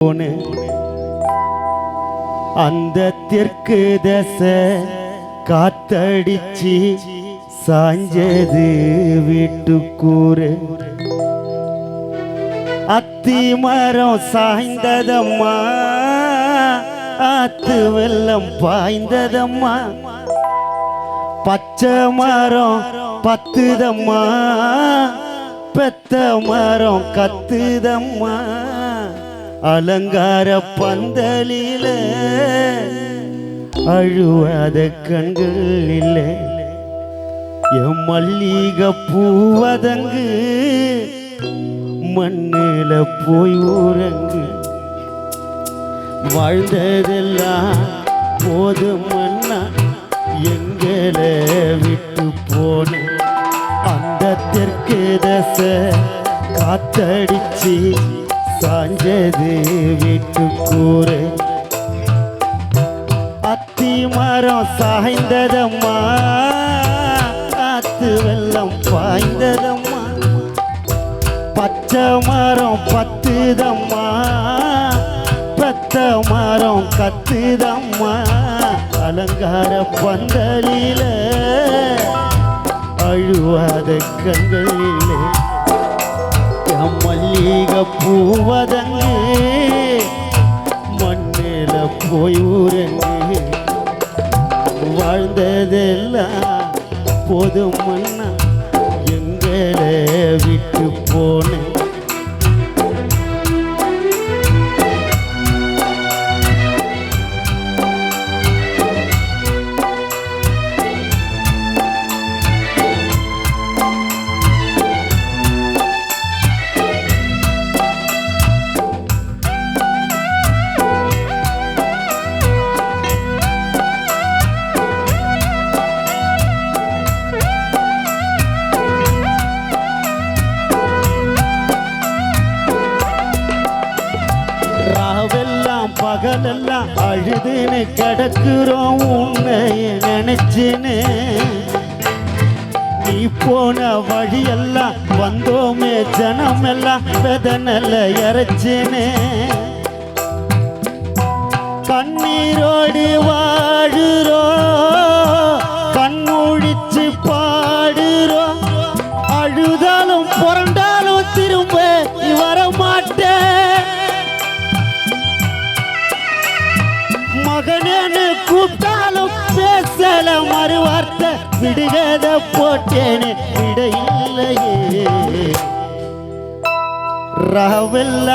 போன அந்த தெற்கு தசை காத்தடிச்சு சாஞ்சது வீட்டுக்கூறு அத்தி மரம் சாய்ந்ததம்மா ஆத்து வெள்ளம் பாய்ந்ததம்மா பச்சை மரம் பத்துதம்மா பெத்த மரம் கத்துதம்மா அலங்கார பந்தலில அழுவாத கண்கள் இல்லை என் மல்லிகை பூவதங்கு மண்ணில போய் ஊரங்கு வாழ்ந்ததெல்லாம் போதும் மண்ணா எங்களை விட்டு போன அந்த தெற்கு தசை காத்தடிச்சு சாஞ்சது வீட்டுக்கூறு அத்தி மரம் சாய்ந்ததம்மா ஆத்து வெள்ளம் பாய்ந்ததம்மா பச்சை மரம் பத்துதம்மா பெத்த மரம் கத்துதம்மா அலங்கார பந்தலில அழுவாத கண்களிலே மல்லிகை பூவதங்கு மண்ணில போய் ஊரங்கு வாழ்ந்ததெல்லாம் போதும் மண்ணா எங்களை விட்டு போனேன் பகலெல்லாம் அழுதுன்னு கிடக்குறோம் உன்னை நினைச்சுன்னு நீ போன வழியெல்லாம் வந்தோமே ஜனமெல்லாம் வெதனல்ல இறைச்சுன்னு கண்ணீரோடு வாழுறோம் கண்மூழிச்சு பாடுறோம் அழுதாலும் புரண்டாலும் திரும்ப வர மாட்டேன் மகனேன்னு கூப்பிட்டாலும் பேசல மறுவார்த்தை விடுகத போட்டேனே விட இல்லையே ராவெல்லாம்